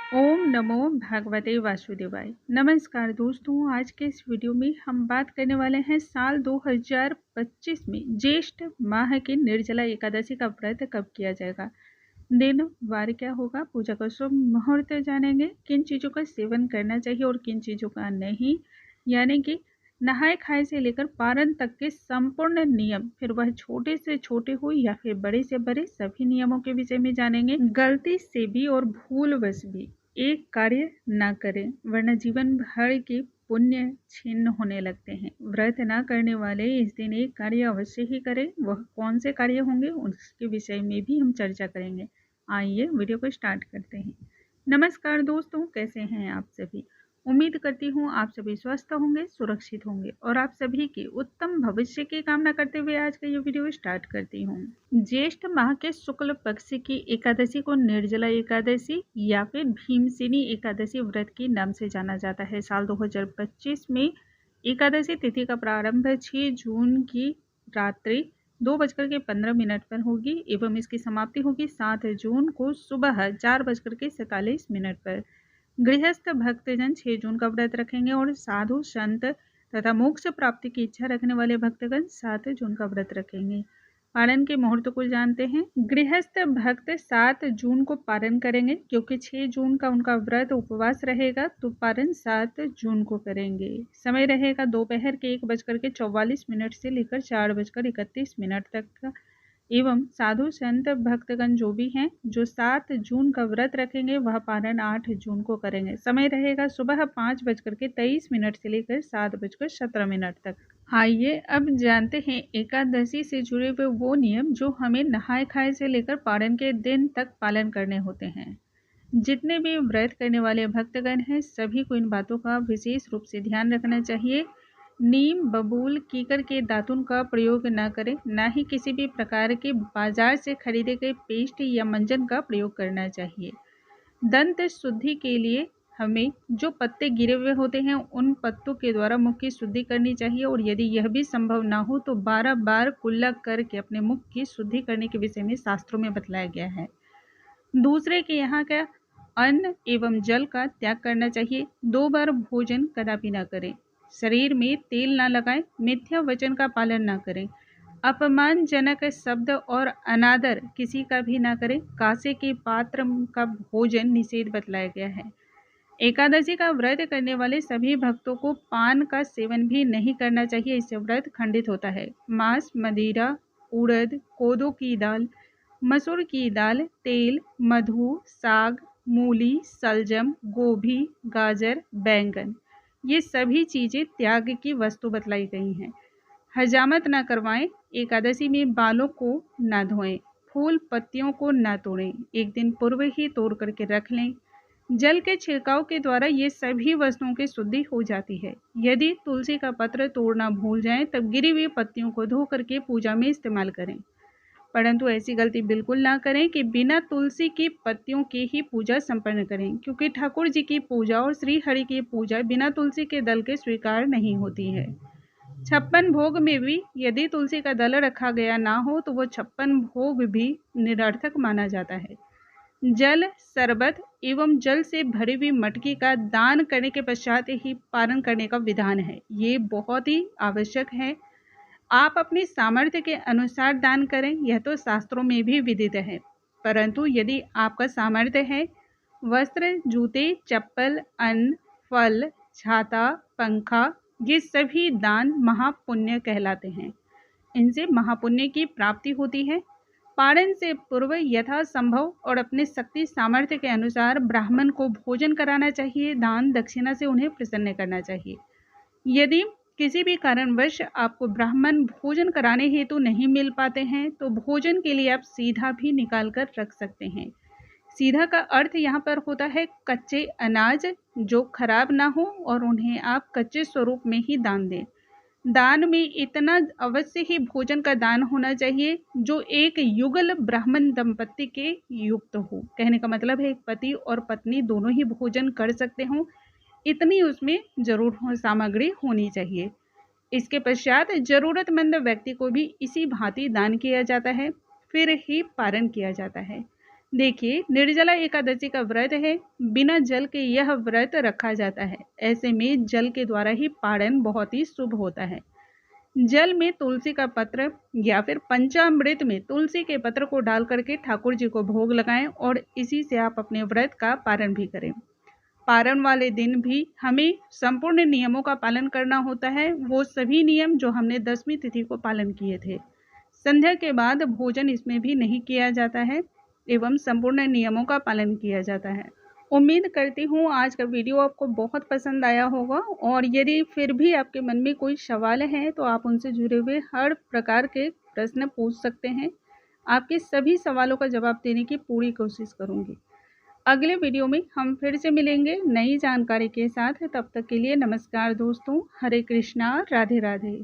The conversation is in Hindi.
ओम नमो भगवते वासुदेवाय। नमस्कार दोस्तों, आज के इस वीडियो में हम बात करने वाले हैं साल 2025 में ज्येष्ठ माह की निर्जला एकादशी का व्रत कब किया जाएगा, दिन वार क्या होगा, पूजा का शुभ मुहूर्त जानेंगे, किन चीज़ों का सेवन करना चाहिए और किन चीज़ों का नहीं, यानी कि नहाए खाए से लेकर पारण तक के संपूर्ण नियम, फिर वह छोटे से छोटे हो या फिर बड़े से बड़े, सभी नियमों के विषय में जानेंगे। गलती से भी और भूलवश भी एक कार्य ना करें, वरना जीवन भर के पुण्य छीन्न होने लगते हैं। व्रत ना करने वाले इस दिन एक कार्य अवश्य ही करें। वह कौन से कार्य होंगे उसके विषय में भी हम चर्चा करेंगे। आइए वीडियो को स्टार्ट करते हैं। नमस्कार दोस्तों, कैसे हैं आप सभी। उम्मीद करती हूँ आप सभी स्वस्थ होंगे, सुरक्षित होंगे और आप सभी के उत्तम भविष्य की कामना करते हुए आज का ये वीडियो स्टार्ट करती हूँ। ज्येष्ठ माह के शुक्ल पक्ष की एकादशी को निर्जला एकादशी या फिर भीमसेनी एकादशी व्रत के नाम से जाना जाता है। साल 2025 में एकादशी तिथि का प्रारंभ 6 जून की रात्रि 2:15 पर होगी एवं इसकी समाप्ति होगी 7 जून को सुबह 4:47 पर। गृहस्थ भक्तजन 6 जून का व्रत रखेंगे और साधु संत तथा मोक्ष प्राप्ति की इच्छा रखने वाले भक्तगण 7 जून का व्रत रखेंगे। पारण के मुहूर्त को जानते हैं। गृहस्थ भक्त 7 जून को पारण करेंगे, क्योंकि 6 जून का उनका व्रत उपवास रहेगा तो पारण 7 जून को करेंगे। समय रहेगा दोपहर के 1:44 से लेकर 4:31 तक का। एवं साधु संत भक्तगण जो भी हैं जो 7 जून का व्रत रखेंगे वह पारण 8 जून को करेंगे। समय रहेगा सुबह 5:23 से लेकर 7:17 तक। आइए अब जानते हैं एकादशी से जुड़े हुए वो नियम जो हमें नहाए खाए से लेकर पारण के दिन तक पालन करने होते हैं। जितने भी व्रत करने वाले भक्तगण हैं सभी को इन बातों का विशेष रूप से ध्यान रखना चाहिए। नीम, बबूल, कीकर के दातुन का प्रयोग न करें, न ही किसी भी प्रकार के बाजार से खरीदे गए पेस्ट या मंजन का प्रयोग करना चाहिए। दंत शुद्धि के लिए हमें जो पत्ते गिरे हुए होते हैं उन पत्तों के द्वारा मुख की शुद्धि करनी चाहिए और यदि यह भी संभव ना हो तो 12 बार कुल्ला करके अपने मुख की शुद्धि करने के विषय में शास्त्रों में बतलाया गया है। दूसरे के यहाँ का अन्न एवं जल का त्याग करना चाहिए। 2 बार भोजन कदापि न करें। शरीर में तेल न लगाएं। मिथ्या वचन का पालन न करें। अपमानजनक शब्द और अनादर किसी का भी ना करें। कांसे के पात्र का भोजन निषेध बतलाया गया है। एकादशी का व्रत करने वाले सभी भक्तों को पान का सेवन भी नहीं करना चाहिए, इससे व्रत खंडित होता है। मांस, मदिरा, उड़द, कोदो की दाल, मसूर की दाल, तेल, मधु, साग, मूली, सलजम, गोभी, गाजर, बैंगन, ये सभी चीज़ें त्याग की वस्तु बतलाई गई हैं। हजामत न करवाएं। एकादशी में बालों को न धोएं। फूल पत्तियों को न तोड़ें, एक दिन पूर्व ही तोड़ करके रख लें। जल के छिड़काव के द्वारा ये सभी वस्तुओं की शुद्धि हो जाती है। यदि तुलसी का पत्र तोड़ना भूल जाएं तब गिरी हुई पत्तियों को धो करके पूजा में इस्तेमाल करें, परंतु ऐसी गलती बिल्कुल ना करें कि बिना तुलसी की पत्तियों की ही पूजा संपन्न करें, क्योंकि ठाकुर जी की पूजा और श्री हरि की पूजा बिना तुलसी के दल के स्वीकार नहीं होती है। 56 भोग में भी यदि तुलसी का दल रखा गया ना हो तो वह 56 भोग भी निरर्थक माना जाता है। जल, शरबत एवं जल से भरी हुई मटकी का दान करने के पश्चात ही पारण करने का विधान है। ये बहुत ही आवश्यक है। आप अपनी सामर्थ्य के अनुसार दान करें, यह तो शास्त्रों में भी विदित है, परंतु यदि आपका सामर्थ्य है, वस्त्र, जूते, चप्पल, अन्न, फल, छाता, पंखा, ये सभी दान महापुण्य कहलाते हैं। इनसे महापुण्य की प्राप्ति होती है। पारण से पूर्व यथासंभव और अपने शक्ति सामर्थ्य के अनुसार ब्राह्मण को भोजन कराना चाहिए। दान दक्षिणा से उन्हें प्रसन्न करना चाहिए। यदि किसी भी कारणवश आपको ब्राह्मण भोजन कराने हेतु नहीं मिल पाते हैं तो भोजन के लिए आप सीधा भी निकाल कर रख सकते हैं। सीधा का अर्थ यहाँ पर होता है कच्चे अनाज जो खराब ना हो और उन्हें आप कच्चे स्वरूप में ही दान दें। दान में इतना अवश्य ही भोजन का दान होना चाहिए जो एक युगल ब्राह्मण दंपत्ति के युक्त हो। कहने का मतलब है एक पति और पत्नी दोनों ही भोजन कर सकते हों, इतनी उसमें जरूर सामग्री होनी चाहिए। इसके पश्चात जरूरतमंद व्यक्ति को भी इसी भांति दान किया जाता है, फिर ही पारण किया जाता है। देखिए, निर्जला एकादशी का व्रत है। बिना जल के यह व्रत रखा जाता है। ऐसे में जल के द्वारा ही पारण बहुत ही शुभ होता है। जल में तुलसी का पत्र या फिर पंचामृत में तुलसी के पत्र को डाल करके ठाकुर जी को भोग लगाएं और इसी से आप अपने व्रत का पारण भी करें। पारण वाले दिन भी हमें संपूर्ण नियमों का पालन करना होता है, वो सभी नियम जो हमने 10वीं तिथि को पालन किए थे। संध्या के बाद भोजन इसमें भी नहीं किया जाता है एवं संपूर्ण नियमों का पालन किया जाता है। उम्मीद करती हूँ आज का वीडियो आपको बहुत पसंद आया होगा, और यदि फिर भी आपके मन में कोई सवाल है तो आप उनसे जुड़े हुए हर प्रकार के प्रश्न पूछ सकते हैं। आपके सभी सवालों का जवाब देने की पूरी कोशिश करूँगी। अगले वीडियो में हम फिर से मिलेंगे नई जानकारी के साथ। तब तक के लिए नमस्कार दोस्तों। हरे कृष्णा, राधे राधे।